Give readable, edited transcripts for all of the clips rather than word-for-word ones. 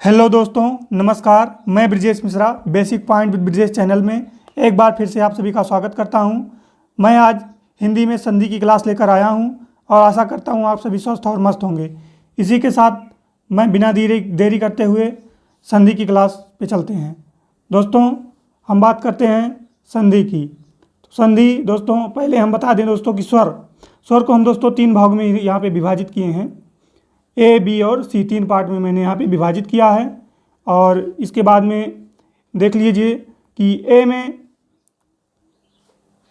Hello दोस्तों, नमस्कार। मैं Brijesh Mishra basic point with Brijesh channel में एक बार फिर से आप सभी का स्वागत करता हूं। मैं आज हिंदी में संधि की क्लास लेकर आया हूं और आशा करता हूं आप सभी स्वस्थ और मस्त होंगे। इसी के साथ मैं बिना देरी करते हुए संधि की क्लास पे चलते हैं। दोस्तों, हम बात करते हैं संधि की। तो संधि दोस्तों, पहले हम बता दें दोस्तों कि स्वर को हम दोस्तों तीन भाग में यहाँ पे विभाजित किए हैं। ए, बी और सी, तीन पार्ट में मैंने यहाँ पे विभाजित किया है। और इसके बाद में देख लीजिए कि ए में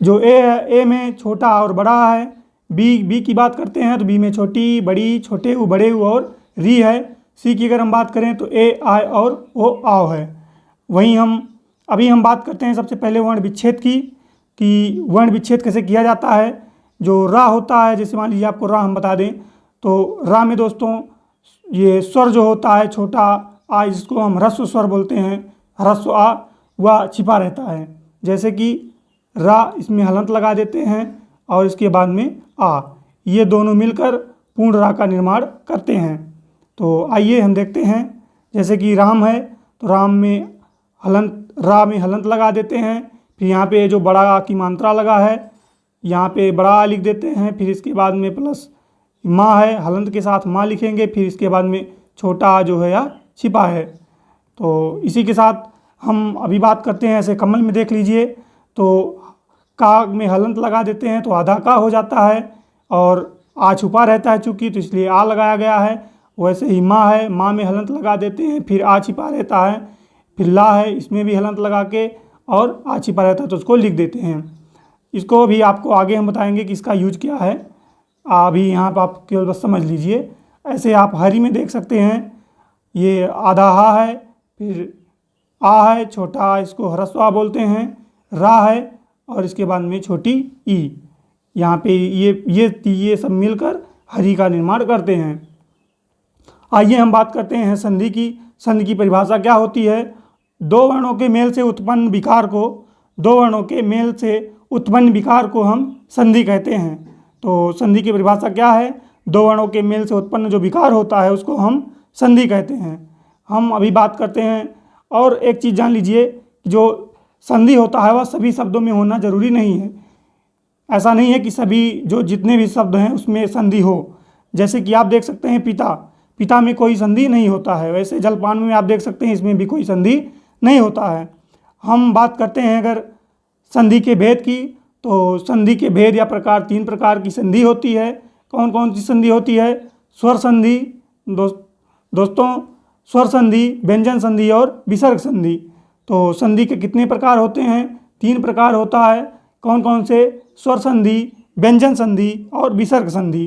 जो ए है, ए में छोटा और बड़ा है। बी की बात करते हैं तो बी में छोटी, बड़ी, छोटे ऊ, बड़े ऊ और री है। सी की अगर हम बात करें तो ए, आय और ओ, आव है। वहीं अभी हम बात करते हैं सबसे पहले वर्ण विच्छेद की, कि वर्ण विच्छेद कैसे किया जाता है। जो रा होता है, जैसे मान लीजिए आपको रा हम बता दें तो रा में दोस्तों ये स्वर जो होता है छोटा आ, जिसको हम ह्रस्व स्वर बोलते हैं, ह्रस्व आ, वह छिपा रहता है। जैसे कि रा, इसमें हलंत लगा देते हैं और इसके बाद में आ, ये दोनों मिलकर पूर्ण रा का निर्माण करते हैं। तो आइए हम देखते हैं। जैसे कि राम है तो राम में रा में हलंत लगा देते हैं। फिर यहाँ पे जो बड़ा आ की मात्रा लगा है, यहाँ पे बड़ा आ लिख देते हैं। फिर इसके बाद में प्लस माँ है, हलंत के साथ माँ लिखेंगे। फिर इसके बाद में छोटा आ जो है या छिपा है। तो इसी के साथ हम अभी बात करते हैं ऐसे कमल में देख लीजिए तो का में हलंत लगा देते हैं तो आधा का हो जाता है और आ छुपा रहता है चूँकि, तो इसलिए आ लगाया गया है। वैसे ही माँ है, माँ में हलंत लगा देते हैं, फिर आ छिपा रहता है। फिर ला है, इसमें भी हलंत लगा के और आ छिपा रहता है तो उसको लिख देते हैं। इसको भी आपको आगे हम बताएंगे कि इसका यूज क्या है। अभी यहाँ पर आप केवल बस समझ लीजिए। ऐसे आप हरी में देख सकते हैं, ये आधा हा है, फिर आ है छोटा, इसको ह्रस्व आ बोलते हैं। रा है और इसके बाद में छोटी ई। यहाँ पे ये सब मिलकर हरी का निर्माण करते हैं। आइए हम बात करते हैं संधि की। संधि की परिभाषा क्या होती है। दो वर्णों के मेल से उत्पन्न विकार को हम संधि कहते हैं। तो संधि की परिभाषा क्या है। दो वर्णों के मेल से उत्पन्न जो विकार होता है उसको हम संधि कहते हैं। हम अभी बात करते हैं। और एक चीज़ जान लीजिए, जो संधि होता है वह सभी शब्दों में होना जरूरी नहीं है। ऐसा नहीं है कि जितने भी शब्द हैं उसमें संधि हो। जैसे कि आप देख सकते हैं पिता में कोई संधि नहीं होता है। वैसे जलपान में आप देख सकते हैं, इसमें भी कोई संधि नहीं होता है। हम बात करते हैं अगर संधि के भेद की, तो संधि के भेद या प्रकार, तीन प्रकार की संधि होती है। कौन कौन सी संधि होती है। स्वर संधि दोस्तों, स्वर संधि, व्यंजन संधि और विसर्ग संधि। तो संधि के कितने प्रकार होते हैं। तीन प्रकार होता है। कौन कौन से। स्वर संधि, व्यंजन संधि और विसर्ग संधि।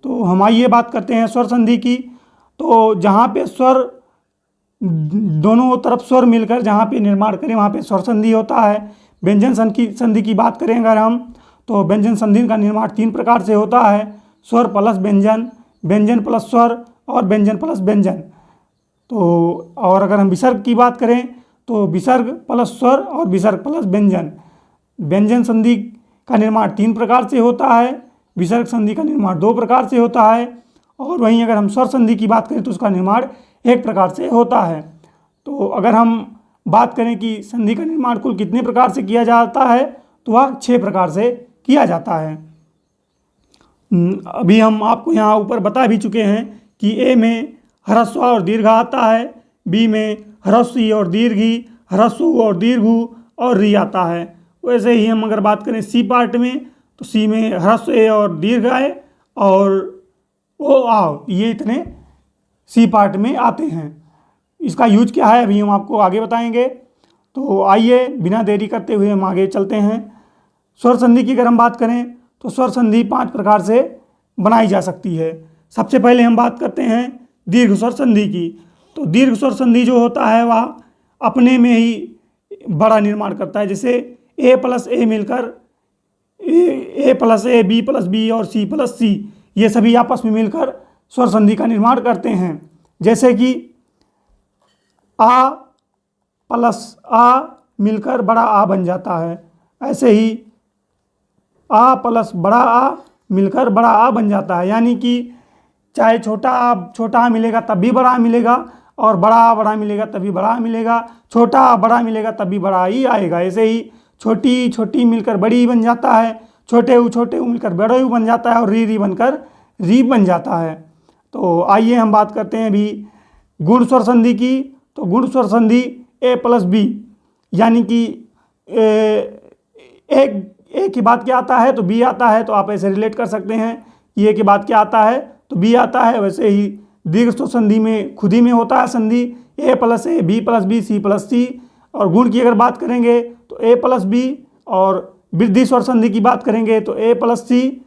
तो हम आइए बात करते हैं स्वर संधि की। तो जहाँ पे स्वर, दोनों तरफ स्वर मिलकर जहाँ पे निर्माण करें वहाँ पे स्वर संधि होता है। व्यंजन संधि की बात करें अगर हम, तो व्यंजन संधि का निर्माण तीन प्रकार से होता है। स्वर प्लस व्यंजन, व्यंजन प्लस स्वर और व्यंजन प्लस व्यंजन। तो और अगर हम विसर्ग की बात करें तो विसर्ग प्लस स्वर और विसर्ग प्लस व्यंजन। व्यंजन संधि का निर्माण तीन प्रकार से होता है। विसर्ग संधि का निर्माण दो प्रकार से होता है। और वहीं अगर हम स्वर संधि की बात करें तो उसका निर्माण एक प्रकार से होता है। तो अगर हम बात करें कि संधि का निर्माण कुल कितने प्रकार से किया जाता है, तो वह 6 प्रकार से किया जाता है। अभी हम आपको यहाँ ऊपर बता भी चुके हैं कि ए में ह्रस्व और दीर्घ आता है, बी में ह्रस्व ई और दीर्घ ई, ह्रस्व ऊ और दीर्घ ऊ और री आता है। वैसे ही हम अगर बात करें सी पार्ट में, तो सी में ह्रस्व ए और दीर्घ आए और ओ आओ, ये इतने सी पार्ट में आते हैं। इसका यूज क्या है अभी हम आपको आगे बताएंगे। तो आइए बिना देरी करते हुए हम आगे चलते हैं। स्वर संधि की अगर हम बात करें तो स्वर संधि 5 प्रकार से बनाई जा सकती है। सबसे पहले हम बात करते हैं दीर्घ स्वर संधि की। तो दीर्घ स्वर संधि जो होता है वह अपने में ही बड़ा निर्माण करता है। जैसे ए प्लस ए मिलकर ए plus A, B plus B और सी प्लस सी, ये सभी आपस में मिलकर स्वर संधि का निर्माण करते हैं। जैसे कि आ प्लस आ मिलकर बड़ा आ बन जाता है। ऐसे ही आ प्लस बड़ा आ मिलकर बड़ा आ बन जाता है। यानी कि चाहे छोटा आ मिलेगा तब भी बड़ा आ मिलेगा, और बड़ा बड़ा मिलेगा तभी बड़ा मिलेगा, छोटा बड़ा मिलेगा तभी बड़ा ही आएगा। ऐसे ही छोटी छोटी मिलकर बड़ी बन जाता है, छोटे ऊ मिलकर बड़े ऊ बन जाता है और री बनकर री बन जाता है। तो आइए हम बात करते हैं अभी गुण स्वर संधि की। तो गुण स्वर संधि ए प्लस बी, यानी कि ए के बाद क्या आता है तो बी आता है, तो आप ऐसे रिलेट कर सकते हैं कि ए के बाद क्या आता है तो बी आता है। वैसे ही दीर्घ स्वर संधि में खुद ही में होता है संधि A plus A, B plus B, C plus C. और गुण की अगर बात करेंगे तो ए प्लस बी, और वृद्धि स्वर संधि की बात करेंगे तो ए प्लस सी।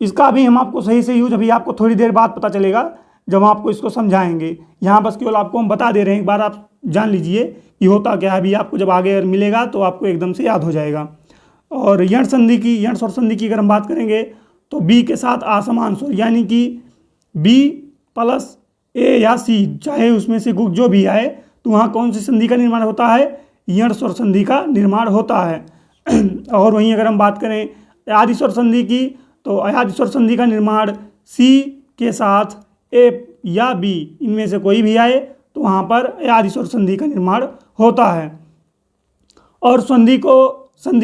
इसका भी हम आपको सही से यूज अभी आपको थोड़ी देर बाद पता चलेगा जब हम आपको इसको समझाएंगे। यहाँ बस केवल आपको हम बता दे रहे हैं, एक बार आप जान लीजिए कि होता क्या है। अभी आपको जब आगे मिलेगा तो आपको एकदम से याद हो जाएगा। और यण संधि की, यण स्वर संधि की अगर हम बात करेंगे तो बी के साथ असमान स्वर, यानी कि बी प्लस ए या सी, चाहे उसमें से जो भी आए, तो वहाँ कौन सी संधि का निर्माण होता है, यण स्वर संधि का निर्माण होता है। और वहीं अगर हम बात करें अयादि स्वर संधि की, तो अयादि स्वर संधि का निर्माण सी के साथ ए या बी, इनमें से कोई भी आए तो वहाँ पर अयादि स्वर संधि का निर्माण होता है। और संधि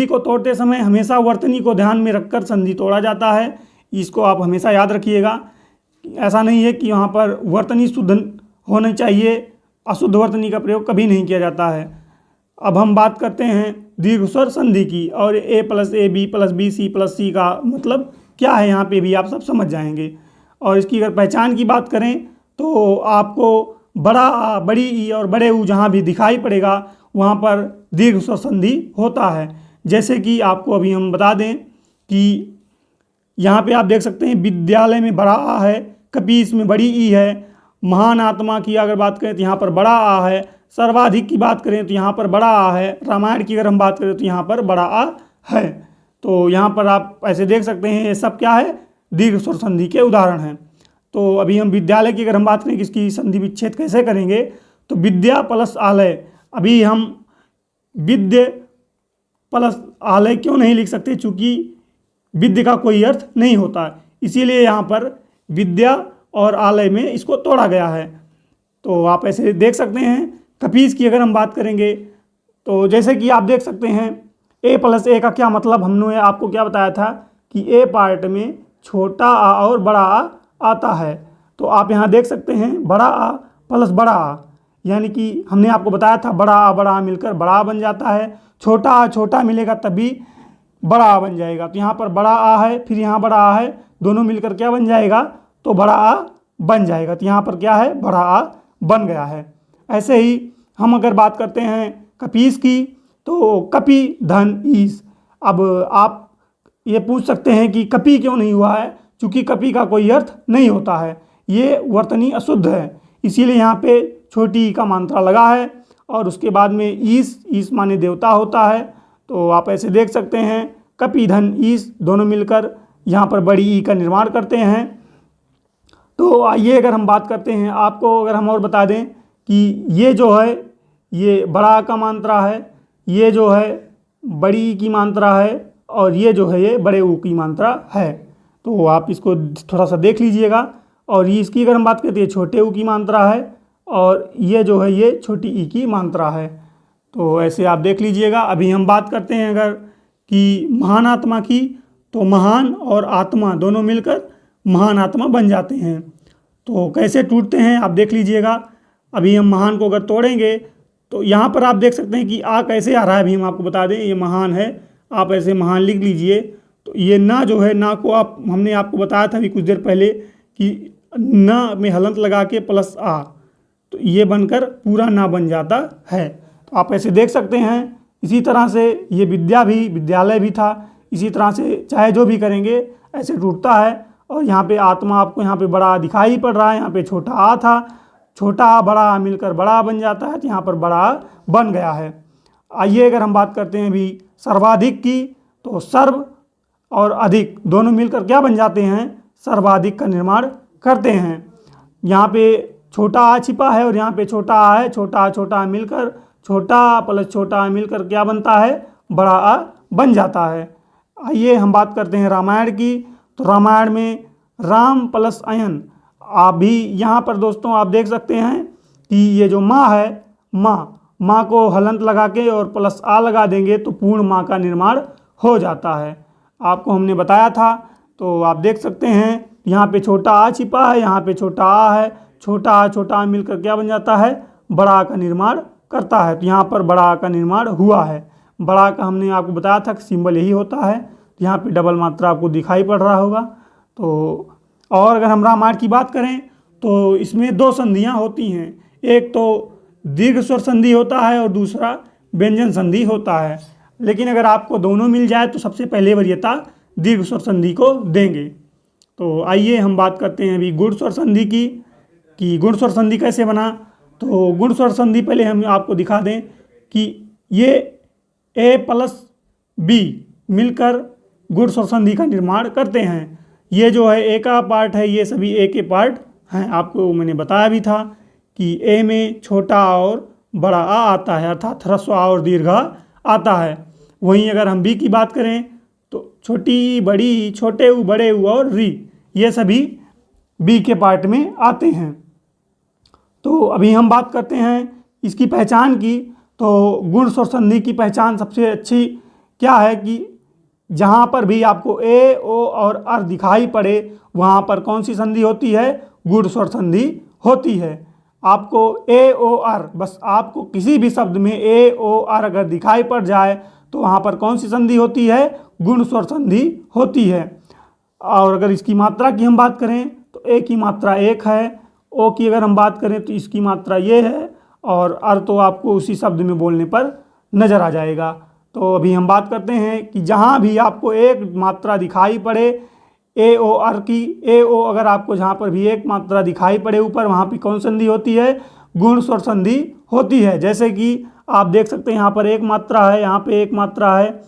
को तोड़ते समय हमेशा वर्तनी को ध्यान में रखकर संधि तोड़ा जाता है। इसको आप हमेशा याद रखिएगा। ऐसा नहीं है कि वहाँ पर वर्तनी शुद्ध होनी चाहिए, अशुद्ध वर्तनी का प्रयोग कभी नहीं किया जाता है। अब हम बात करते हैं दीर्घ स्वर संधि की, और A plus A, B plus B, C plus C का मतलब क्या है यहाँ पे भी आप सब समझ जाएंगे। और इसकी अगर पहचान की बात करें तो आपको बड़ा आ, बड़ी ई और बड़े ऊ जहाँ भी दिखाई पड़ेगा वहाँ पर दीर्घ स्वर संधि होता है। जैसे कि आपको अभी हम बता दें कि यहाँ पे आप देख सकते हैं विद्यालय में बड़ा आ है, कपीस में बड़ी ई है, महान आत्मा की अगर बात करें तो यहाँ पर बड़ा आ है, सर्वाधिक की बात करें तो यहाँ पर बड़ा आ है, रामायण की अगर हम बात करें तो यहाँ पर बड़ा आ है। तो यहाँ पर आप ऐसे देख सकते हैं ये सब क्या है, दीर्घ स्वर संधि के उदाहरण हैं। तो अभी हम विद्यालय की अगर हम बात करें कि इसकी संधि विच्छेद कैसे करेंगे, तो विद्या प्लस आलय, अभी हम विद्य प्लस आलय क्यों नहीं लिख सकते, चूँकि विद्य का कोई अर्थ नहीं होता, इसीलिए यहाँ पर विद्या और आलय में इसको तोड़ा गया है। तो आप ऐसे देख सकते हैं। कपीस की अगर हम बात करेंगे तो जैसे कि आप देख सकते हैं ए प्लस ए का क्या मतलब, हमने आपको क्या बताया था कि ए पार्ट में छोटा आ और बड़ा आ आता है। तो आप यहाँ देख सकते हैं बड़ा आ प्लस बड़ा आ, यानी कि हमने आपको बताया था बड़ा आ मिलकर बड़ा आ बन जाता है, छोटा आ छोटा मिलेगा तभी बड़ा आ बन जाएगा। तो यहाँ पर बड़ा आ है, फिर यहाँ बड़ा आ है, दोनों मिलकर क्या बन जाएगा तो बड़ा आ बन जाएगा। तो यहाँ पर क्या है, बड़ा आ बन गया है। ऐसे ही हम अगर बात करते हैं कपीस की, तो कपि धन ईस। अब आप ये पूछ सकते हैं कि कपि क्यों नहीं हुआ है, क्योंकि कपि का कोई अर्थ नहीं होता है, ये वर्तनी अशुद्ध है, इसीलिए यहाँ पे छोटी ई का मात्रा लगा है। और उसके बाद में ईस माने देवता होता है। तो आप ऐसे देख सकते हैं कपि धन ईस दोनों मिलकर यहाँ पर बड़ी ई का निर्माण करते हैं। तो आइए अगर हम बात करते हैं, आपको अगर हम और बता दें कि ये जो है ये बड़ा का मात्रा है, ये जो है बड़ी ई की मात्रा है, और ये जो है ये बड़े ऊ की मात्रा है। तो आप इसको थोड़ा सा देख लीजिएगा। और ये इसकी अगर हम बात करते हैं छोटे ऊ की मात्रा है, और ये जो है ये छोटी ई की मात्रा है। तो ऐसे आप देख लीजिएगा। अभी हम बात करते हैं अगर कि महान आत्मा की, तो महान और आत्मा दोनों मिलकर महान आत्मा बन जाते हैं। तो कैसे टूटते हैं आप देख लीजिएगा। अभी हम महान को अगर तोड़ेंगे तो यहाँ पर आप देख सकते हैं कि आ कैसे आ रहा है। अभी हम आपको बता दें ये महान है, आप ऐसे महान लिख लीजिए। तो ये ना जो है, ना को आप हमने आपको बताया था अभी कुछ देर पहले कि ना में हलंत लगा के प्लस आ, तो ये बनकर पूरा ना बन जाता है। तो आप ऐसे देख सकते हैं। इसी तरह से ये विद्या भी, विद्यालय भी था, इसी तरह से चाहे जो भी करेंगे ऐसे टूटता है। और यहाँ पे आत्मा आपको यहाँ पे बड़ा दिखाई पड़ रहा है, यहाँ पे छोटा आ था, छोटा आ बड़ा आ मिलकर बड़ा बन जाता है, तो यहाँ पर बड़ा बन गया है। आइए अगर हम बात करते हैं अभी सर्वाधिक की, तो सर्व और अधिक दोनों मिलकर क्या बन जाते हैं, सर्वाधिक का निर्माण करते हैं। यहाँ पे छोटा आ छिपा है और यहाँ पे छोटा आ है, छोटा आ मिलकर, छोटा प्लस छोटा आ मिलकर क्या बनता है, बड़ा आ बन जाता है। आइए हम बात करते हैं रामायण की। तो रामायण में राम प्लस अयन, आप भी यहाँ पर दोस्तों आप देख सकते हैं कि ये जो माँ है, माँ को हलंत लगा के और प्लस आ लगा देंगे तो पूर्ण माँ का निर्माण हो जाता है। आपको हमने बताया था, तो आप देख सकते हैं यहाँ पे छोटा आ छिपा है, यहाँ पे छोटा आ है, छोटा आ मिलकर क्या बन जाता है, बड़ा आ का निर्माण करता है। तो यहाँ पर बड़ा आ का निर्माण हुआ है। बड़ा आ का हमने आपको बताया था कि सिंबल यही होता है। तो यहाँ पे डबल मात्रा आपको दिखाई पड़ रहा होगा। तो और अगर हम रामायण की बात करें तो इसमें दो संधियाँ होती हैं, एक तो दीर्घ स्वर संधि होता है और दूसरा व्यंजन संधि होता है। लेकिन अगर आपको दोनों मिल जाए तो सबसे पहले वरीयता दीर्घ स्वर संधि को देंगे। तो आइए हम बात करते हैं अभी गुण स्वर संधि की, कि गुण स्वर संधि कैसे बना। तो गुण स्वर संधि पहले हम आपको दिखा दें कि ये ए प्लस बी मिलकर गुण स्वर संधि का निर्माण करते हैं। ये जो है ए का पार्ट है, ये सभी ए के पार्ट हैं। आपको मैंने बताया भी था कि ए में छोटा आ और बड़ा आ आता है, अर्थात ह्रस्व आ और दीर्घ आ आता है। वहीं अगर हम बी की बात करें तो छोटी बड़ी, छोटे ऊ, बड़े ऊ और री, ये सभी बी के पार्ट में आते हैं। तो अभी हम बात करते हैं इसकी पहचान की। तो गुण स्वर संधि की पहचान सबसे अच्छी क्या है कि जहाँ पर भी आपको ए, ओ और अर दिखाई पड़े वहाँ पर कौन सी संधि होती है, गुण स्वर संधि होती है। आपको ए, ओ, अर, बस आपको किसी भी शब्द में ए, ओ, अर अगर दिखाई पड़ जाए तो वहाँ पर कौन सी संधि होती है, गुण स्वर संधि होती है। और अगर इसकी मात्रा की हम बात करें तो ए की मात्रा एक है, ओ की अगर हम बात करें तो इसकी मात्रा ये है, और अर तो आपको उसी शब्द में बोलने पर नज़र आ जाएगा। तो अभी हम बात करते हैं कि जहाँ भी आपको एक मात्रा दिखाई पड़े ए, ओ, अर की, ए, ओ अगर आपको जहाँ पर भी एक मात्रा दिखाई पड़े ऊपर, वहाँ पर कौन संधि होती है, गुण स्वर संधि होती है। जैसे कि आप देख सकते हैं यहाँ पर एक मात्रा है, यहाँ पे एक मात्रा है,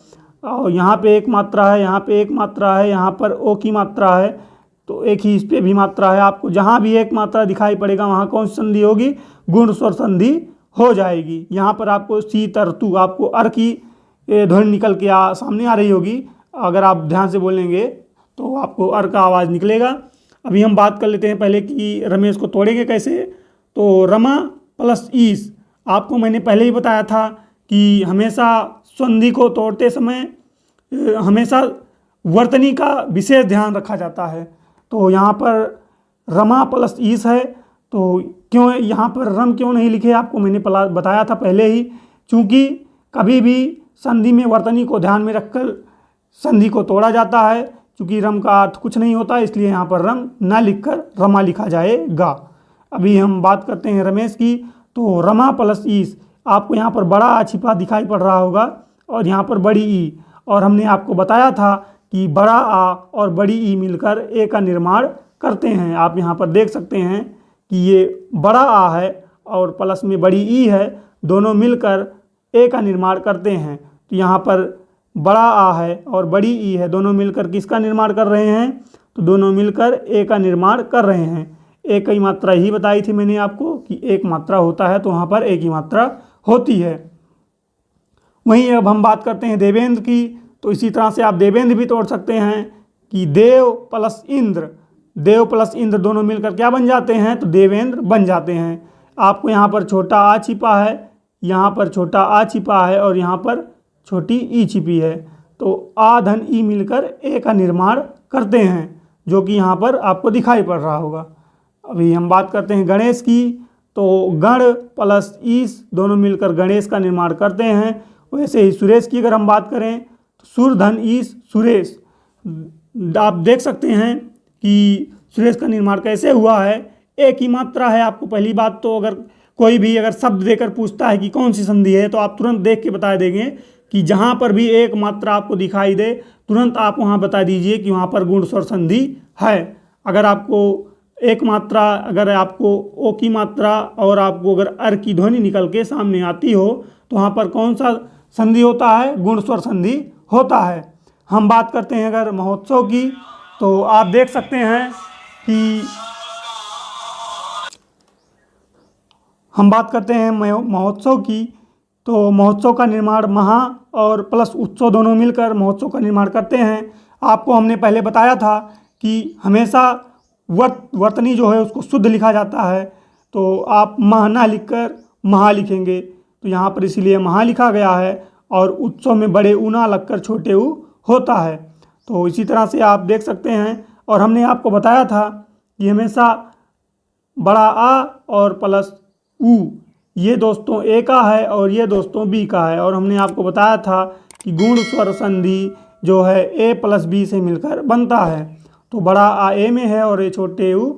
और यहाँ पे एक मात्रा है, यहाँ पे एक मात्रा है, यहाँ पर ओ की मात्रा है, तो एक ही इस पे भी मात्रा है। आपको जहाँ भी एक मात्रा दिखाई पड़ेगा वहाँ कौन सी संधि होगी, गुण स्वर संधि हो जाएगी। यहाँ पर आपको सी तर तू, आपको अर की ध्वनि निकल के सामने आ रही होगी। अगर आप ध्यान से बोलेंगे तो आपको अर का आवाज़ निकलेगा। अभी हम बात कर लेते हैं पहले कि रमेश को तोड़ेंगे कैसे। तो रमा प्लस ईस, आपको मैंने पहले ही बताया था कि हमेशा संधि को तोड़ते समय हमेशा वर्तनी का विशेष ध्यान रखा जाता है। तो यहाँ पर रमा प्लस ईस है, तो क्यों यहाँ पर रम क्यों नहीं लिखे, आपको मैंने बताया था पहले ही। चूँकि कभी भी संधि में वर्तनी को ध्यान में रखकर संधि को तोड़ा जाता है। चूँकि रम का अर्थ कुछ नहीं होता, इसलिए यहाँ पर रम ना लिखकर रमा लिखा जाएगा। अभी हम बात करते हैं रमेश की। तो रमा प्लस ईस, आपको यहाँ पर बड़ा आ छिपा दिखाई पड़ रहा होगा और यहाँ पर बड़ी ई, और हमने आपको बताया था कि बड़ा आ और बड़ी ई मिलकर ए का निर्माण करते हैं। आप यहाँ पर देख सकते हैं कि ये बड़ा आ है और प्लस में बड़ी ई है, दोनों मिलकर ए का निर्माण करते हैं। तो यहाँ पर बड़ा आ है और बड़ी ई है, दोनों मिलकर किसका निर्माण कर रहे हैं, तो दोनों मिलकर ए का निर्माण कर रहे हैं। एक की मात्रा ही बताई थी मैंने आपको कि एक मात्रा होता है, तो वहाँ पर एक ही मात्रा होती है। वहीं अब हम बात करते हैं देवेंद्र की। तो इसी तरह से आप देवेंद्र भी तोड़ सकते हैं कि देव प्लस इंद्र, देव प्लस इंद्र दोनों मिलकर क्या बन जाते हैं, तो देवेंद्र बन जाते हैं। आपको यहाँ पर छोटा आ छिपा है, यहाँ पर छोटा आ छिपा है और यहाँ पर छोटी ई छिपी है, तो आ धन ई मिलकर ए का निर्माण करते हैं, जो कि यहाँ पर आपको दिखाई पड़ रहा होगा। अभी हम बात करते हैं गणेश की। तो गण प्लस ईस दोनों मिलकर गणेश का निर्माण करते हैं। वैसे ही सुरेश की अगर हम बात करें तो सुर धन ईस सुरेश, आप देख सकते हैं कि सुरेश का निर्माण कैसे हुआ है, एक ही मात्रा है। आपको पहली बात तो अगर कोई भी अगर शब्द देकर पूछता है कि कौन सी संधि है, तो आप तुरंत देख के बता देंगे कि जहाँ पर भी एक मात्रा आपको दिखाई दे तुरंत आप वहाँ बता दीजिए कि वहाँ पर गुण स्वर संधि है। अगर आपको एक मात्रा, अगर आपको ओ की मात्रा और आपको अगर अर की ध्वनि निकल के सामने आती हो तो वहाँ पर कौन सा संधि होता है, गुण स्वर संधि होता है। हम बात करते हैं अगर महोत्सव की, तो आप देख सकते हैं कि हम बात करते हैं महोत्सव की। तो महोत्सव का निर्माण महा और प्लस उत्सव दोनों मिलकर महोत्सव का निर्माण करते हैं। आपको हमने पहले बताया था कि हमेशा वर्तनी जो है उसको शुद्ध लिखा जाता है। तो आप मह ना लिखकर महा लिखेंगे, तो यहाँ पर इसीलिए महा लिखा गया है। और उत्सव में बड़े ऊ ना लगकर छोटे ऊ होता है। तो इसी तरह से आप देख सकते हैं। और हमने आपको बताया था कि हमेशा बड़ा आ और प्लस ऊ, ये दोस्तों ए का है और ये दोस्तों बी का है। और हमने आपको बताया था कि गुण स्वर संधि जो है ए प्लस बी से मिलकर बनता है। तो बड़ा आ ए में है और ये छोटे ऊ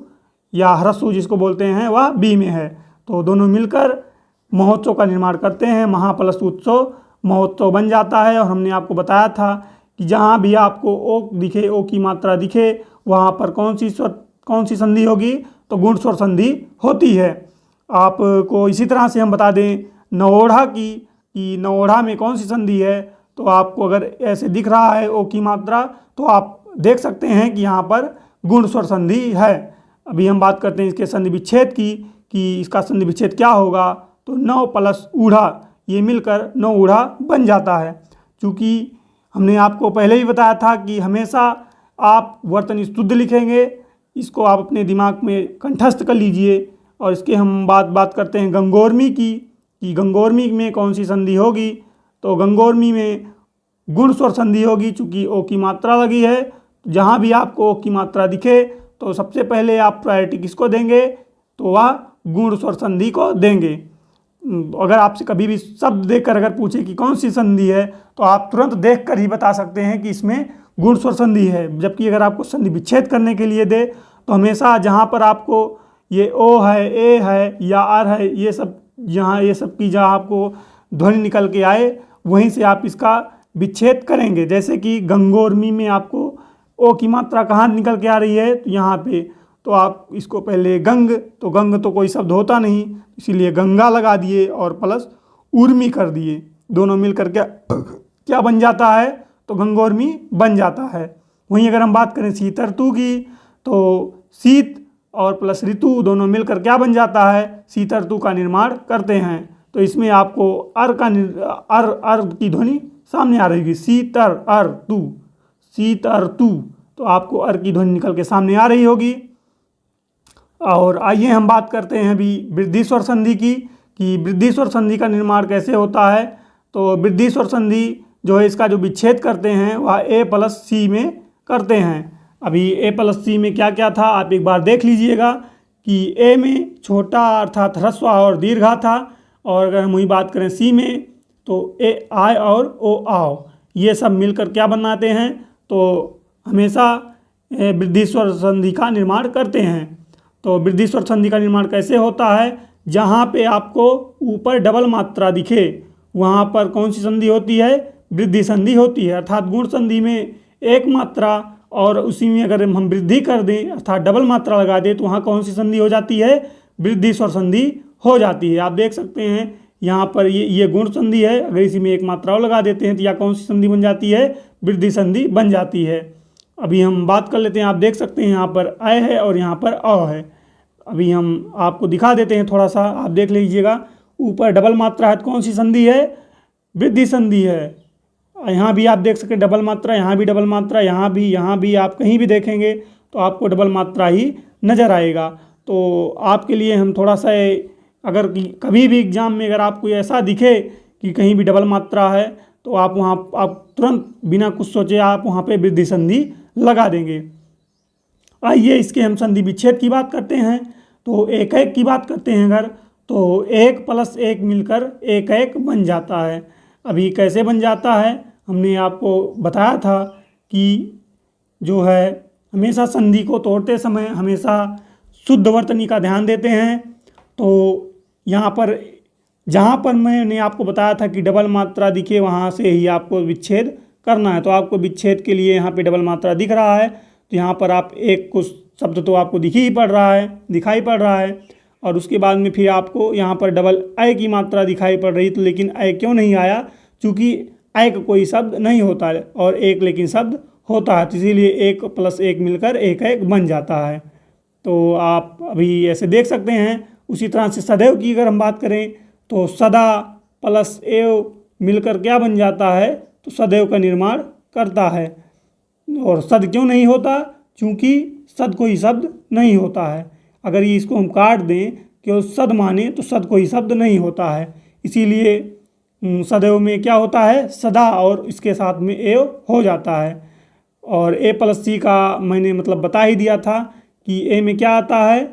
या ह्रस्व ऊ जिसको बोलते हैं वह बी में है। तो दोनों मिलकर महोत्सव का निर्माण करते हैं। महा प्लस उत्सव महोत्सव बन जाता है। और हमने आपको बताया था कि जहाँ भी आपको ओ दिखे, ओ की मात्रा दिखे, वहाँ पर कौन सी संधि होगी, तो गुण स्वर संधि होती है। आपको इसी तरह से हम बता दें नवोढ़ा की, कि नवोढ़ा में कौन सी संधि है। तो आपको अगर ऐसे दिख रहा है ओ की मात्रा, तो आप देख सकते हैं कि यहाँ पर गुण स्वर संधि है। अभी हम बात करते हैं इसके संधि विच्छेद की, कि इसका संधि विच्छेद क्या होगा। तो नौ प्लस ऊढ़ा, ये मिलकर नौ ऊढ़ा बन जाता है। चूँकि हमने आपको पहले ही बताया था कि हमेशा आप वर्तनी शुद्ध लिखेंगे, इसको आप अपने दिमाग में कंठस्थ कर लीजिए। और इसके हम बात करते हैं गंगोर्मी की, कि गंगोर्मी में कौन सी संधि होगी। तो गंगोर्मी में गुण स्वर संधि होगी, चूँकि ओ की मात्रा लगी है। जहाँ भी आपको ओ की मात्रा दिखे, तो सबसे पहले आप प्रायोरिटी किसको देंगे, तो वह गुण स्वर संधि को देंगे। अगर आपसे कभी भी शब्द देखकर अगर पूछे कि कौन सी संधि है, तो आप तुरंत देखकर ही बता सकते हैं कि इसमें गुण स्वर संधि है। जबकि अगर आपको संधि विच्छेद करने के लिए दे, तो हमेशा जहाँ पर आपको ये ओ है, ए है या आर है, ये सब की जहाँ आपको ध्वनि निकल के आए, वहीं से आप इसका विच्छेद करेंगे। जैसे कि गंगोर्मी में आपको ओ की मात्रा कहाँ निकल के आ रही है, तो यहाँ पे, तो आप इसको पहले गंग तो कोई शब्द होता नहीं, इसीलिए गंगा लगा दिए और प्लस उर्मी कर दिए। दोनों मिलकर क्या बन जाता है, तो गंगोर्मी बन जाता है। वहीं अगर हम बात करें शीत ऋतु की, तो शीत और प्लस ऋतु दोनों मिलकर क्या बन जाता है, शीत ऋतु का निर्माण करते हैं। तो इसमें आपको अर की ध्वनि सामने आ रही है, शीत ऋतु, तो आपको अर की ध्वनि निकल के सामने आ रही होगी। और आइए हम बात करते हैं अभी वृद्धि स्वर संधि की, कि वृद्धि स्वर संधि का निर्माण कैसे होता है। तो वृद्धि स्वर संधि जो है, इसका जो विच्छेद करते हैं वह ए प्लस सी में करते हैं। अभी ए प्लस सी में क्या क्या था आप एक बार देख लीजिएगा, कि ए में छोटा अर्थात ह्रस्व और दीर्घा था। और अगर हम वही बात करें सी में, तो ए आय और ओ आओ, ये सब मिलकर क्या बनाते हैं, तो हमेशा वृद्धि स्वर संधि का निर्माण करते हैं। तो वृद्धि स्वर संधि का निर्माण कैसे होता है, जहाँ पे आपको ऊपर डबल मात्रा दिखे, वहाँ पर कौन सी संधि होती है, वृद्धि संधि होती है। अर्थात गुण संधि में एक मात्रा और उसी में अगर हम वृद्धि कर दें अर्थात डबल मात्रा लगा दें, तो वहाँ कौन सी संधि हो जाती है, वृद्धि स्वर संधि हो जाती है। आप देख सकते हैं यहाँ पर ये गुण संधि है, अगर इसी में एक मात्रा और लगा देते हैं तो यह कौन सी संधि बन जाती है, वृद्धि संधि बन जाती है। अभी हम बात कर लेते हैं, आप देख सकते हैं यहाँ पर अय है और यहाँ पर अ है। अभी हम आपको दिखा देते हैं थोड़ा सा, आप देख लीजिएगा। ऊपर डबल मात्रा है तो कौन सी संधि है, वृद्धि संधि है। यहाँ भी आप देख सकते हैं डबल मात्रा, यहाँ भी डबल मात्रा, यहाँ भी आप कहीं भी देखेंगे तो आपको डबल मात्रा ही नज़र आएगा। तो आपके लिए हम थोड़ा सा, अगर कभी भी एग्जाम में अगर आपको ऐसा दिखे कि कहीं भी डबल मात्रा है, तो आप तुरंत बिना कुछ सोचे आप वहाँ पे वृद्धि संधि लगा देंगे। आइए इसके हम संधि विच्छेद की बात करते हैं। तो एक एक की बात करते हैं अगर, तो एक प्लस एक मिलकर एक एक बन जाता है। अभी कैसे बन जाता है, हमने आपको बताया था कि जो है हमेशा संधि को तोड़ते समय हमेशा शुद्ध वर्तनी का ध्यान देते हैं। तो यहाँ पर जहाँ पर मैंने आपको बताया था कि डबल मात्रा दिखे, वहाँ से ही आपको विच्छेद करना है। तो आपको विच्छेद के लिए यहाँ पे डबल मात्रा दिख रहा है, तो यहाँ पर आप एक कुछ शब्द तो आपको दिखाई पड़ रहा है। और उसके बाद में फिर आपको यहाँ पर डबल अय की मात्रा दिखाई पड़ रही, तो लेकिन अय क्यों नहीं आया, चूँकि अय का कोई शब्द नहीं होता है और एक लेकिन शब्द होता है, तो इसीलिए एक प्लस एक मिलकर एक एक बन जाता है। तो आप अभी ऐसे देख सकते हैं। उसी तरह से सदैव की अगर हम बात करें, तो सदा प्लस एव मिलकर क्या बन जाता है, तो सदैव का निर्माण करता है। और सद क्यों नहीं होता, क्योंकि सद कोई शब्द नहीं होता है। अगर ये इसको हम काट दें कि सद माने तो सद कोई शब्द नहीं होता है, इसीलिए सदैव में क्या होता है, सदा, और इसके साथ में एव हो जाता है। और ए प्लस सी का मैंने मतलब बता ही दिया था कि ए में क्या आता है,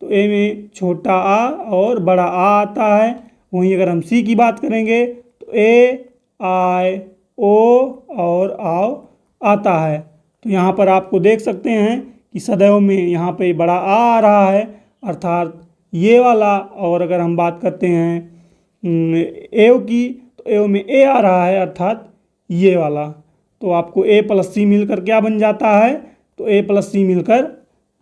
तो ए में छोटा आ और बड़ा आ आता है। वहीं अगर हम सी की बात करेंगे तो ए, आय, ओ और आओ आता है। तो यहाँ पर आपको देख सकते हैं कि सदैव में यहाँ पे बड़ा आ रहा है, अर्थात ये वाला। और अगर हम बात करते हैं एव की, तो एव में ए आ रहा है, अर्थात ये वाला। तो आपको ए प्लस सी मिलकर क्या बन जाता है, तो ए प्लस सी मिलकर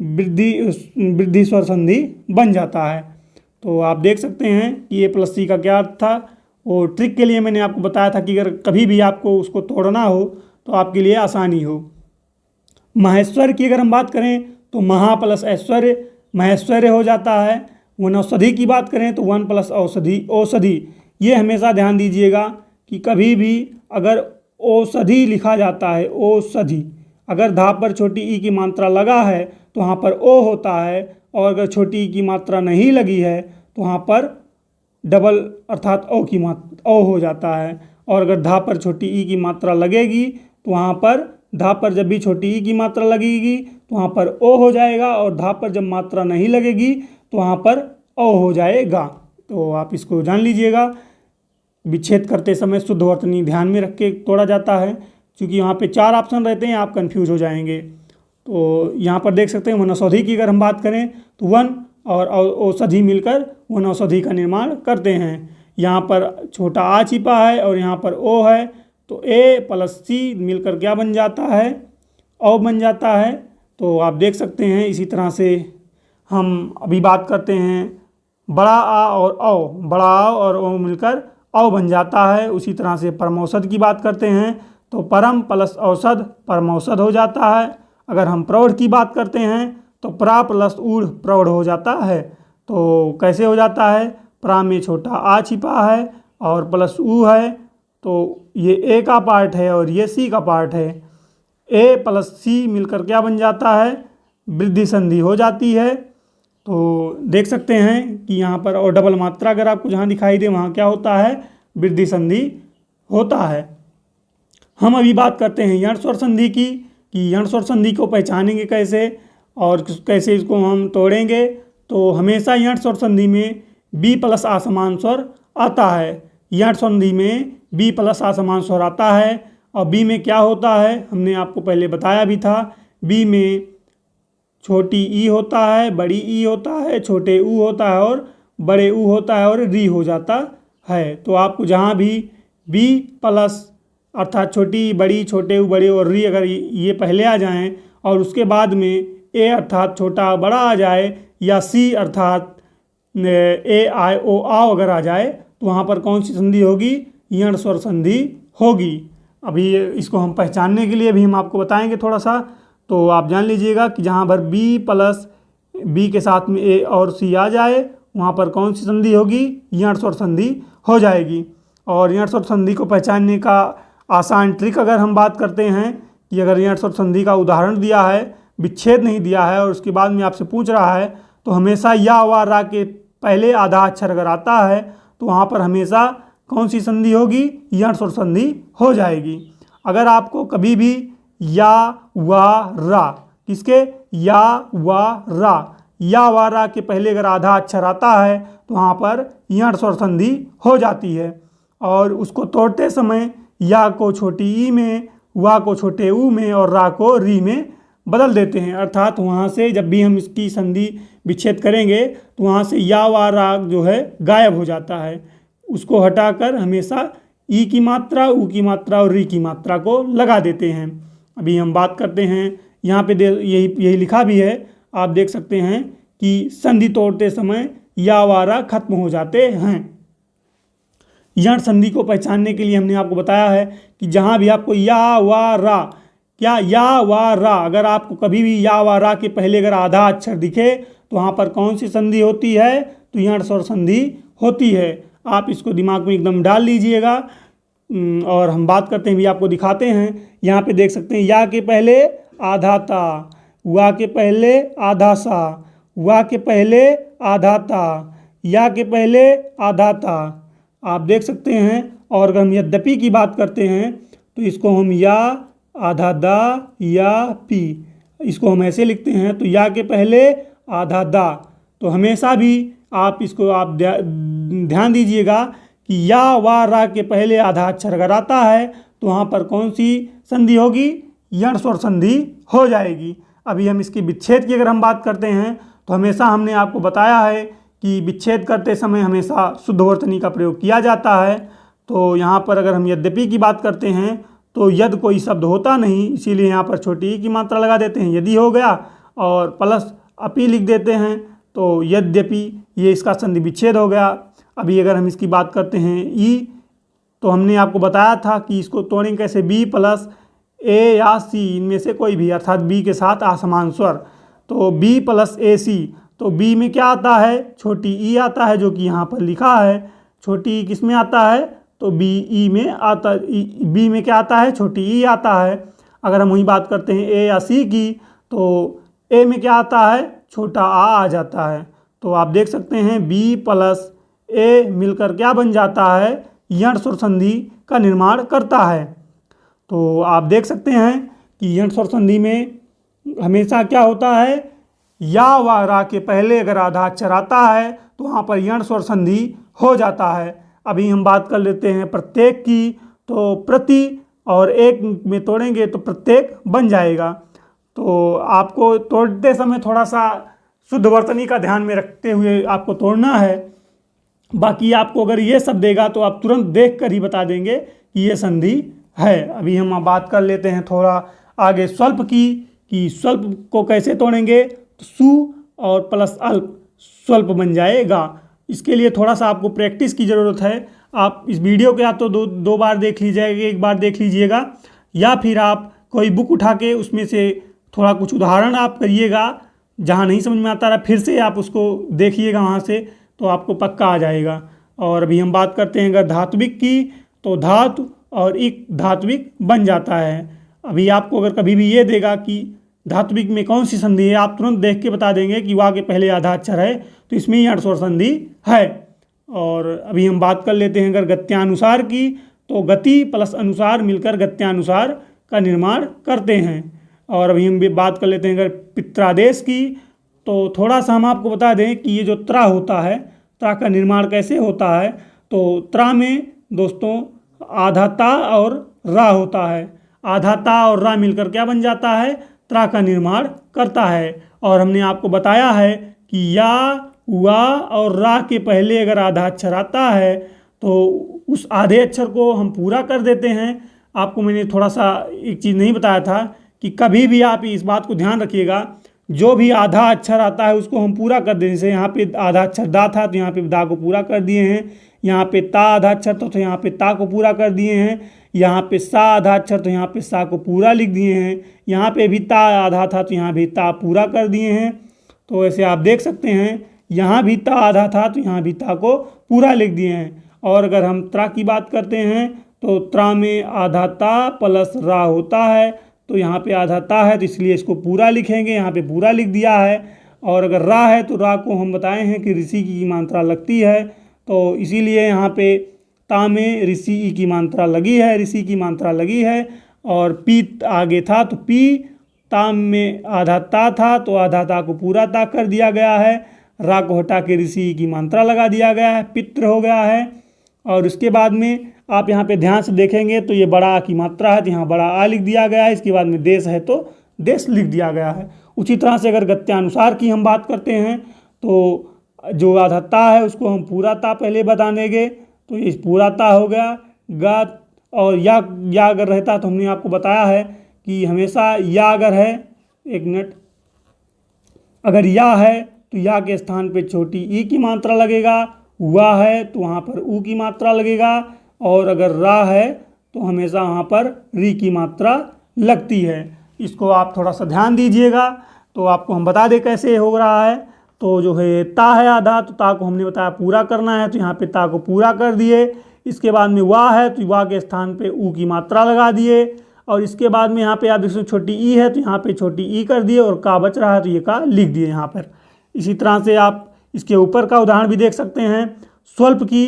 वृद्धि स्वर संधि बन जाता है। तो आप देख सकते हैं कि ए प्लस सी का क्या अर्थ था। वो ट्रिक के लिए मैंने आपको बताया था कि अगर कभी भी आपको उसको तोड़ना हो तो आपके लिए आसानी हो। महेश्वर की अगर हम बात करें तो महा प्लस ऐश्वर्य महेश्वर्य हो जाता है। वनौषधि की बात करें तो वन प्लस औषधि औषधि। ये हमेशा ध्यान दीजिएगा कि कभी भी अगर औषधि लिखा जाता है, औषधि, अगर धा पर छोटी ई की मात्रा लगा है तो वहाँ पर ओ होता है, और अगर छोटी ई की मात्रा नहीं लगी है तो वहाँ पर डबल अर्थात ओ की मात्रा ओ हो जाता है। और अगर धा पर छोटी ई की मात्रा लगेगी तो वहाँ पर धा पर जब भी छोटी ई की मात्रा लगेगी तो वहाँ पर ओ हो जाएगा, और धा पर जब मात्रा नहीं लगेगी तो वहाँ पर ओ हो जाएगा। तो आप इसको जान लीजिएगा। विच्छेद करते समय शुद्ध वर्तनी ध्यान में रख के तोड़ा जाता है, क्योंकि यहाँ पे 4 ऑप्शन रहते हैं, आप कंफ्यूज हो जाएंगे। तो यहाँ पर देख सकते हैं वनौषधि की अगर हम बात करें तो वन और औषधि मिलकर वनौषधि का निर्माण करते हैं। यहाँ पर छोटा आ छिपा है और यहाँ पर ओ है, तो ए प्लस सी मिलकर क्या बन जाता है, ओ बन जाता है। तो आप देख सकते हैं इसी तरह से हम अभी बात करते हैं बड़ा आ और ओ, बड़ा आ और ओ मिलकर औ बन जाता है। उसी तरह से परमौषध की बात करते हैं तो परम प्लस औषध परमौषध हो जाता है। अगर हम प्रौढ़ की बात करते हैं तो प्रा प्लस ऊढ़ प्रौढ़ हो जाता है। तो कैसे हो जाता है, प्रा में छोटा आ छिपा है और प्लस ऊ है, तो ये ए का पार्ट है और ये सी का पार्ट है। ए प्लस सी मिलकर क्या बन जाता है, वृद्धि संधि हो जाती है। तो देख सकते हैं कि यहाँ पर और डबल मात्रा अगर आपको जहाँ दिखाई दे वहाँ क्या होता है, वृद्धि संधि होता है। हम अभी बात करते हैं यण स्वर संधि की, कि यण स्वर संधि को पहचानेंगे कैसे और कैसे इसको हम तोड़ेंगे। तो हमेशा यण स्वर संधि में बी प्लस आ समान स्वर आता है। यण संधि में बी प्लस आ समान स्वर आता है, और बी में क्या होता है हमने आपको पहले बताया भी था। बी में छोटी ई होता है, बड़ी ई होता है, छोटे ऊ होता है और बड़े ऊ होता है, और री हो जाता है। तो आपको जहाँ भी बी प्लस अर्थात छोटी बड़ी छोटे ऊ बड़े और री अगर ये पहले आ जाएं और उसके बाद में ए अर्थात छोटा बड़ा आ जाए, या सी अर्थात ए आय ओ आओ अगर आ जाए, तो वहाँ पर कौन सी संधि होगी, यण स्वर संधि होगी। अभी इसको हम पहचानने के लिए भी हम आपको बताएंगे थोड़ा सा। तो आप जान लीजिएगा कि जहाँ पर बी प्लस बी के साथ में ए और सी आ जाए वहाँ पर कौन सी संधि होगी, यण स्वर संधि हो जाएगी। और यण स्वर संधि को पहचानने का आसान ट्रिक अगर हम बात करते हैं कि अगर यण स्वर संधि का उदाहरण दिया है, विच्छेद नहीं दिया है और उसके बाद में आपसे पूछ रहा है, तो हमेशा या वा रा के पहले आधा अक्षर अगर आता है तो वहाँ पर हमेशा कौन सी संधि होगी, यण स्वर संधि हो जाएगी। अगर आपको कभी भी या वा रा, किसके, या वा रा के पहले अगर आधा अक्षर आता है तो वहाँ पर यण स्वर संधि हो जाती है। और उसको तोड़ते समय या को छोटी ई में, वा को छोटे ऊ में और रा को री में बदल देते हैं। अर्थात वहाँ से जब भी हम इसकी संधि विच्छेद करेंगे तो वहाँ से या वा रा जो है गायब हो जाता है। उसको हटाकर हमेशा ई की मात्रा, ऊ की मात्रा और री की मात्रा को लगा देते हैं। अभी हम बात करते हैं यहाँ पे यही लिखा भी है, आप देख सकते हैं कि संधि तोड़ते समय या वा रा खत्म हो जाते हैं। यण संधि को पहचानने के लिए हमने आपको बताया है कि जहाँ भी आपको या वा रा, क्या या वा रा, अगर आपको कभी भी या वा रा के पहले अगर आधा अक्षर दिखे तो वहाँ पर कौन सी संधि होती है, तो यण स्वर संधि होती है। आप इसको दिमाग में एकदम डाल लीजिएगा। और हम बात करते हैं भी आपको दिखाते हैं। यहाँ पे देख सकते हैं या के पहले आधा ता, वा के पहले आधा सा, वा के पहले आधा ता, या के पहले आधा ता, आप देख सकते हैं। और अगर हम यद्यपि की बात करते हैं तो इसको हम या आधा दा या पी, इसको हम ऐसे लिखते हैं। तो या के पहले आधा दा, तो हमेशा भी आप इसको आप ध्यान दीजिएगा कि या वा रा के पहले आधा अक्षर अगर आता है तो वहाँ पर कौन सी संधि होगी, यण स्वर संधि हो जाएगी। अभी हम इसकी विच्छेद की अगर हम बात करते हैं तो हमेशा हमने आपको बताया है कि विच्छेद करते समय हमेशा शुद्ध वर्तनी का प्रयोग किया जाता है। तो यहाँ पर अगर हम यद्यपि की बात करते हैं तो यद कोई शब्द होता नहीं, इसीलिए यहाँ पर छोटी ई की मात्रा लगा देते हैं, यदि हो गया, और प्लस अपी लिख देते हैं तो यद्यपि, ये इसका संधि विच्छेद हो गया। अभी अगर हम इसकी बात करते हैं ई, तो हमने आपको बताया था कि इसको तोड़ेंगे कैसे, बी प्लस ए या सी, इनमें से कोई भी, अर्थात बी के साथ असमान स्वर। तो बी प्लस ए सी, तो बी में क्या आता है, छोटी ई आता है, जो कि यहाँ पर लिखा है। छोटी ई किस में आता है, तो बी ई में आता, बी में क्या आता है, छोटी ई आता है। अगर हम वही बात करते हैं ए या सी की, तो ए में क्या आता है, छोटा आ जाता है। तो आप देख सकते हैं बी प्लस ए मिलकर क्या बन जाता है, यण स्वर संधि का निर्माण करता है। तो आप देख सकते हैं कि यण स्वर संधि में हमेशा क्या होता है, या व रा के पहले अगर आधा अक्षर आता है तो वहाँ पर यण स्वर संधि हो जाता है। अभी हम बात कर लेते हैं प्रत्येक की, तो प्रति और एक में तोड़ेंगे तो प्रत्येक बन जाएगा। तो आपको तोड़ते समय थोड़ा सा शुद्ध वर्तनी का ध्यान में रखते हुए आपको तोड़ना है। बाकी आपको अगर ये सब देगा तो आप तुरंत देख कर ही बता देंगे कि ये संधि है। अभी हम बात कर लेते हैं थोड़ा आगे स्वल्प की, कि स्वल्प को कैसे तोड़ेंगे, तो सु और प्लस अल्प स्वल्प बन जाएगा। इसके लिए थोड़ा सा आपको प्रैक्टिस की ज़रूरत है। आप इस वीडियो को या तो दो बार देख लीजिएगा, एक बार देख लीजिएगा, या फिर आप कोई बुक उठा के उसमें से थोड़ा कुछ उदाहरण आप करिएगा। जहाँ नहीं समझ में आता रहा फिर से आप उसको देखिएगा वहाँ से, तो आपको पक्का आ जाएगा। और अभी हम बात करते हैं अगर धात्विक की, तो धातु और इक धात्विक बन जाता है। अभी आपको अगर कभी भी ये देगा कि धात्विक में कौन सी संधि है, आप तुरंत देख के बता देंगे कि वाह के पहले आधा अक्षर है तो इसमें यण स्वर संधि है। और अभी हम बात कर लेते हैं अगर गत्यानुसार की, तो गति प्लस अनुसार मिलकर गत्यानुसार का निर्माण करते हैं। और अभी हम बात कर लेते हैं अगर पित्रादेश की, तो थोड़ा सा हम आपको बता दें कि ये जो त्रा होता है, त्रा का निर्माण कैसे होता है। तो त्रा में दोस्तों आधा ता और रा होता है। आधा ता और रा मिलकर क्या बन जाता है, त्रा का निर्माण करता है। और हमने आपको बताया है कि या वा और रा के पहले अगर आधा अक्षर आता है तो उस आधे अक्षर को हम पूरा कर देते हैं। आपको मैंने थोड़ा सा एक चीज़ नहीं बताया था कि कभी भी आप इस बात को ध्यान रखिएगा, जो भी आधा अक्षर आता है उसको हम पूरा कर दें। जैसे यहाँ पे आधा अक्षर दा था तो यहाँ पे दा को पूरा कर दिए हैं। यहाँ पे ता आधा अक्षर तो यहाँ पे ता को पूरा कर दिए हैं। यहाँ पे सा आधा अक्षर तो यहाँ पे सा को पूरा लिख दिए हैं। यहाँ पे भी ता आधा था तो यहाँ भी ता पूरा कर दिए हैं। तो ऐसे आप देख सकते हैं, यहाँ भी ता आधा था तो यहाँ भी ता को पूरा लिख दिए हैं। और अगर हम त्रा की बात करते हैं तो त्रा में आधा ता प्लस रा होता है, तो यहाँ पे आधा ता है तो इसलिए इसको पूरा लिखेंगे, यहाँ पे पूरा लिख दिया है। और अगर रा है तो रा को हम बताए हैं कि ऋषि की मात्रा लगती है, तो इसीलिए यहाँ पे ता में ऋषि ई की मात्रा लगी है, ऋषि की मात्रा लगी है। और पी आगे था तो पी, ता में आधा ता था तो आधा ता को पूरा ता कर दिया गया है। रा को हटा के ऋषि ई की मात्रा लगा दिया गया है, पित्र हो गया है। और उसके बाद में आप यहाँ पे ध्यान से देखेंगे तो ये बड़ा आ की मात्रा है तो यहाँ बड़ा आ लिख दिया गया है। इसके बाद में देश है तो देश लिख दिया गया है। उसी तरह से अगर गत्यानुसार की हम बात करते हैं तो जो आधा ता है उसको हम पूरा ता पहले बता देंगे, तो ये पूरा ता हो गया। गा और या अगर रहता तो हमने आपको बताया है कि हमेशा या अगर है, एक मिनट, अगर या है तो या के स्थान पे छोटी ई की मात्रा लगेगा, हुआ है तो वहाँ पर ऊ की मात्रा लगेगा, और अगर रा है तो हमेशा वहाँ पर री की मात्रा लगती है। इसको आप थोड़ा सा ध्यान दीजिएगा। तो आपको हम बता दें कैसे हो रहा है। तो जो है ता है आधा, तो ता को हमने बताया पूरा करना है, तो यहाँ पे ता को पूरा कर दिए। इसके बाद में वाह है तो वाह के स्थान पे ऊ की मात्रा लगा दिए। और इसके बाद में यहाँ पे आप देखो छोटी ई है तो यहाँ पे छोटी ई कर दिए, और का बच रहा है तो ये का लिख दिए यहाँ पर। इसी तरह से आप इसके ऊपर का उदाहरण भी देख सकते हैं स्वल्प की।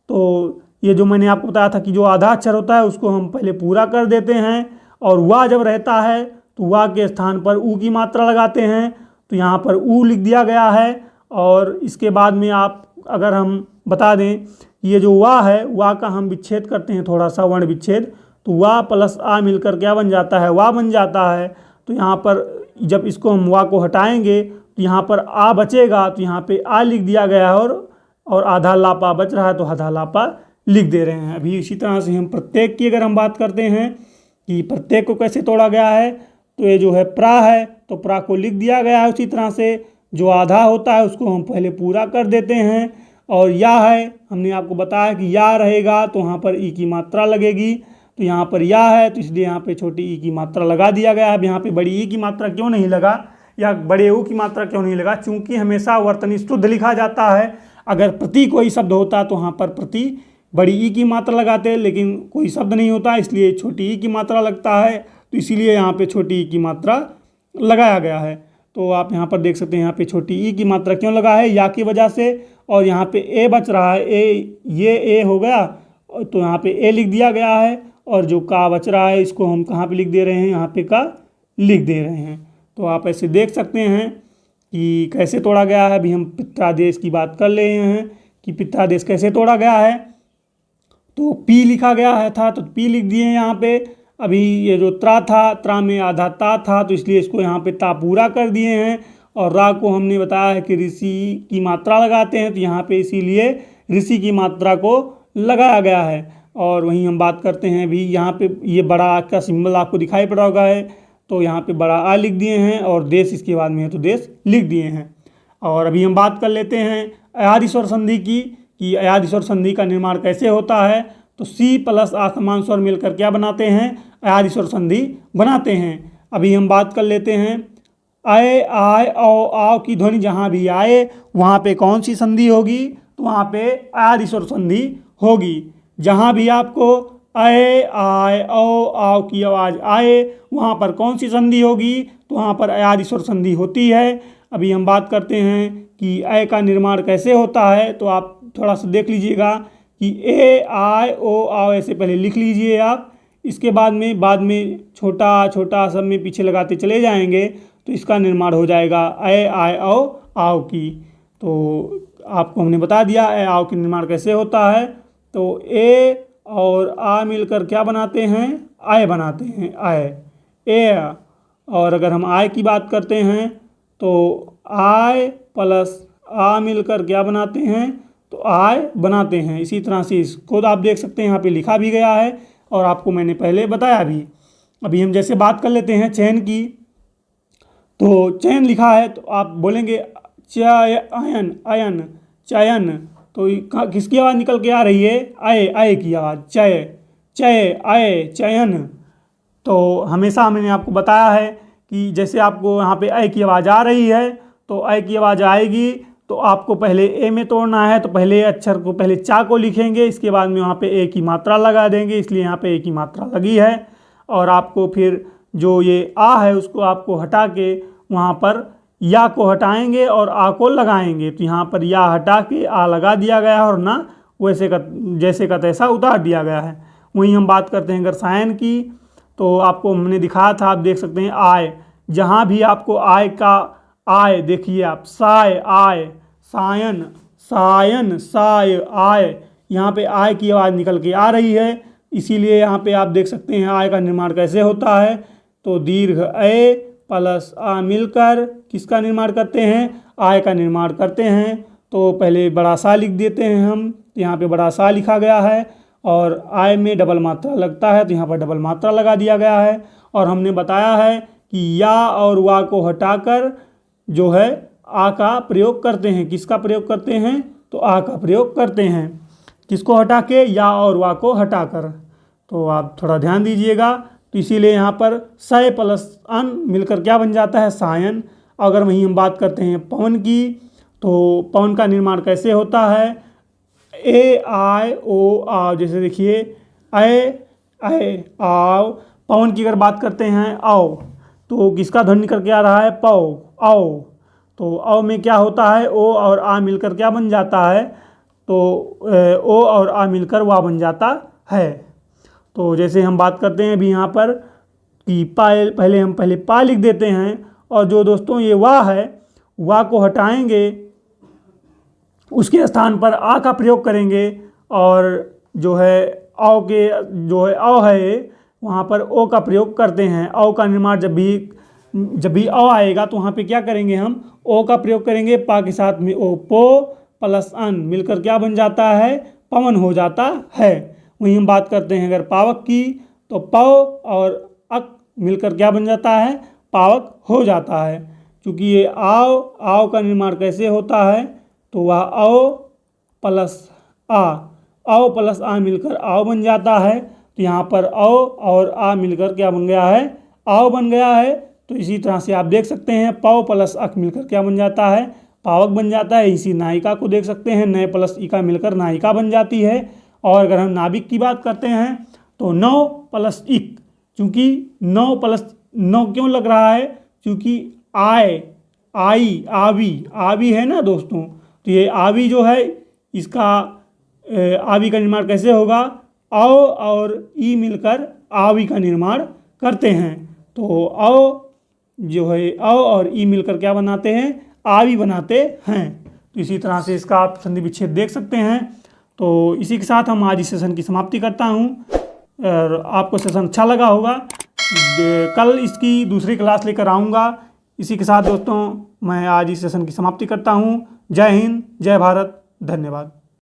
तो ये जो मैंने आपको बताया था कि जो आधा अक्षर होता है उसको हम पहले पूरा कर देते हैं, और वा जब रहता है तो वा के स्थान पर ऊ की मात्रा लगाते हैं। तो यहाँ पर ऊ लिख दिया गया है। और इसके बाद में आप अगर हम बता दें, ये जो वा है, वा का हम विच्छेद करते हैं थोड़ा सा, वर्ण विच्छेद, तो वा प्लस आ मिलकर क्या बन जाता है, वा बन जाता है। तो यहाँ पर जब इसको हम वा को हटाएंगे तो यहाँ पर आ बचेगा, तो यहाँ पे आ लिख दिया गया है, और आधा लापा बच रहा है तो आधा लापा लिख दे रहे हैं। अभी इसी तरह से हम प्रत्येक की अगर हम बात करते हैं कि प्रत्येक को कैसे तोड़ा गया है, तो ये जो है प्रा है, तो प्रा को लिख दिया गया है उसी तरह से। जो आधा होता है उसको हम पहले पूरा कर देते हैं। और या है, हमने आपको बताया कि या रहेगा तो वहाँ पर ई की मात्रा लगेगी, तो यहाँ पर या है तो इसलिए यहाँ पे छोटी ई की मात्रा लगा दिया गया है। अब यहाँ पे बड़ी ई की मात्रा क्यों नहीं लगा या बड़े ऊ की मात्रा क्यों नहीं लगा, चूंकि हमेशा वर्तनी शुद्ध लिखा जाता है। अगर प्रति कोई शब्द होता तो वहाँ पर प्रति बड़ी ई की मात्रा लगाते हैं, लेकिन कोई शब्द नहीं होता इसलिए छोटी ई की मात्रा लगता है, तो इसीलिए यहाँ पे छोटी ई की मात्रा लगाया गया है। तो आप यहाँ पर देख सकते हैं यहाँ पे छोटी ई की मात्रा क्यों लगा है, या की वजह से। और यहाँ पे ए बच रहा है, ये ए हो गया, तो यहाँ पे ए लिख दिया गया है। और जो का बच रहा है इसको हम कहाँ पे लिख दे रहे हैं, यहाँ पे का लिख दे रहे हैं। तो आप ऐसे देख सकते हैं कि कैसे तोड़ा गया है। अभी हम पित्रादेश की बात कर रहे हैं कि पित्रादेश कैसे तोड़ा गया है। तो पी लिखा गया है था तो पी लिख दिए हैं यहाँ पे। अभी ये जो त्रा था, त्रा में आधा ता था तो इसलिए इसको यहाँ पे ता पूरा कर दिए हैं। और रा को हमने बताया है कि ऋषि की मात्रा लगाते हैं, तो यहाँ पे इसीलिए ऋषि की मात्रा को लगाया गया है। और वहीं हम बात करते हैं अभी यहाँ पे ये बड़ा आ का सिंबल आपको दिखाई पड़ रहा है, तो यहाँ पे बड़ा आ लिख दिए हैं, और देश इसके बाद में है तो देश लिख दिए हैं। और अभी हम बात कर लेते हैं अयादि स्वर संधि की, कि अयादि स्वर संधि का निर्माण कैसे होता है। तो सी प्लस आ समान स्वर मिलकर क्या बनाते हैं, अयादि स्वर संधि बनाते हैं। अभी हम बात कर लेते हैं अय, आय, औ, आओ की ध्वनि जहाँ भी आए वहाँ पे कौन सी संधि होगी, तो वहाँ पे अयादि स्वर संधि होगी। जहाँ भी आपको अय, आय, औ, आओ की आवाज़ आए वहाँ पर कौन सी संधि होगी, तो वहाँ पर अयादि स्वर संधि होती है। अभी हम बात करते हैं कि अय का निर्माण कैसे होता है, तो आप थोड़ा सा देख लीजिएगा कि ए, आय, ओ, आओ ऐसे पहले लिख लीजिए आप। इसके बाद में छोटा छोटा सब में पीछे लगाते चले जाएंगे तो इसका निर्माण हो जाएगा अय, आय, औ, आओ की। तो आपको हमने बता दिया अय, आओ की निर्माण कैसे होता है। तो ए और आ मिलकर क्या बनाते हैं, आय बनाते हैं, आय, ए। और अगर हम आय की बात करते हैं तो आय प्लस आ मिलकर क्या बनाते हैं, तो आय बनाते हैं। इसी तरह से इसको आप देख सकते हैं यहाँ पे लिखा भी गया है और आपको मैंने पहले बताया भी। अभी हम जैसे बात कर लेते हैं चयन की, तो चयन लिखा है तो आप बोलेंगे चयन, अयन, चयन, तो किसकी आवाज़ निकल के आ रही है, आय, आय की आवाज़, चय, चय, आय, चयन। तो हमेशा मैंने आपको बताया है कि जैसे आपको यहाँ पे अय की आवाज़ आ रही है तो अय की आवाज़ आएगी तो आपको पहले ए में तोड़ना है, तो पहले अक्षर को पहले चा को लिखेंगे, इसके बाद में वहाँ पे ए की मात्रा लगा देंगे, इसलिए यहाँ पे ए की मात्रा लगी है। और आपको फिर जो ये आ है उसको आपको हटा के वहाँ पर या को हटाएंगे और आ को लगाएंगे, तो यहाँ पर या हटा के आ लगा दिया गया है और ना वैसे का जैसे का तैसा उतार दिया गया है। वहीं हम बात करते हैं अगर सायन की, तो आपको हमने दिखाया था, आप देख सकते हैं आय, जहाँ भी आपको आय का आय देखिए आप, साय, आय, सायन, सायन, साय, आय, यहाँ पे आय की आवाज़ निकल के आ रही है, इसीलिए यहाँ पे आप देख सकते हैं आय का निर्माण कैसे होता है। तो दीर्घ ए प्लस आ मिलकर किसका निर्माण करते हैं, आय का निर्माण करते हैं। तो पहले बड़ा सा लिख देते हैं हम, तो यहाँ पे बड़ा सा लिखा गया है, और आय में डबल मात्रा लगता है तो यहाँ पर डबल मात्रा लगा दिया गया है। और हमने बताया है कि या और वा को हटाकर जो है आ का प्रयोग करते हैं, किसका प्रयोग करते हैं, तो आ का प्रयोग करते हैं, किसको हटा के, या और वा को हटाकर। तो आप थोड़ा ध्यान दीजिएगा। तो इसीलिए यहाँ पर सय प्लस अन मिलकर क्या बन जाता है, सायन। अगर वहीं हम बात करते हैं पवन की, तो पवन का निर्माण कैसे होता है, ए, आय, ओ, आओ, जैसे देखिए अय, अय, आओ। पवन की अगर बात करते हैं आओ, तो किसका ध्वनि निकल के आ रहा है, पौ, आओ। तो औ में क्या होता है, ओ और आ मिलकर क्या बन जाता है, तो ओ और आ मिलकर वाह बन जाता है। तो जैसे हम बात करते हैं अभी यहाँ पर कि पहले हम पा लिख देते हैं, और जो दोस्तों ये वाह है, वाह को हटाएंगे, उसके स्थान पर आ का प्रयोग करेंगे, और जो है औ के जो है औ है वहाँ पर ओ का प्रयोग करते हैं। औ का निर्माण जब भी औ आएगा तो वहाँ पे क्या करेंगे, हम ओ का प्रयोग करेंगे, पा के साथ में ओ, पो प्लस अन मिलकर क्या बन जाता है, पवन हो जाता है। वहीं हम बात करते हैं अगर पावक की, तो पौ और अक मिलकर क्या बन जाता है, पावक हो जाता है। क्योंकि ये आओ का निर्माण कैसे होता है, तो वह औ प्लस आ मिलकर आओ बन जाता है। तो यहाँ पर औ और आ मिलकर क्या बन गया है, आओ बन गया है। तो इसी तरह से आप देख सकते हैं पौ प्लस अक मिलकर क्या बन जाता है, पावक बन जाता है। इसी नायिका को देख सकते हैं, नय प्लस इका मिलकर नायिका बन जाती है। और अगर हम नाभिक की बात करते हैं तो नौ प्लस इक, क्योंकि नौ प्लस नौ क्यों लग रहा है, क्योंकि आवी है ना दोस्तों। तो ये आवी जो है, इसका आवी का निर्माण कैसे होगा, औ और ई मिलकर आवी का निर्माण करते हैं। तो औ जो है औ और ई मिलकर क्या बनाते हैं, आवी बनाते हैं। तो इसी तरह से इसका आप संधि विच्छेद देख सकते हैं। तो इसी के साथ हम आज इस सेशन की समाप्ति करता हूँ, और आपको सेशन अच्छा लगा होगा। कल इसकी दूसरी क्लास लेकर आऊँगा। इसी के साथ दोस्तों मैं आज इस सेशन की समाप्ति करता हूँ। जय हिंद, जय भारत, धन्यवाद।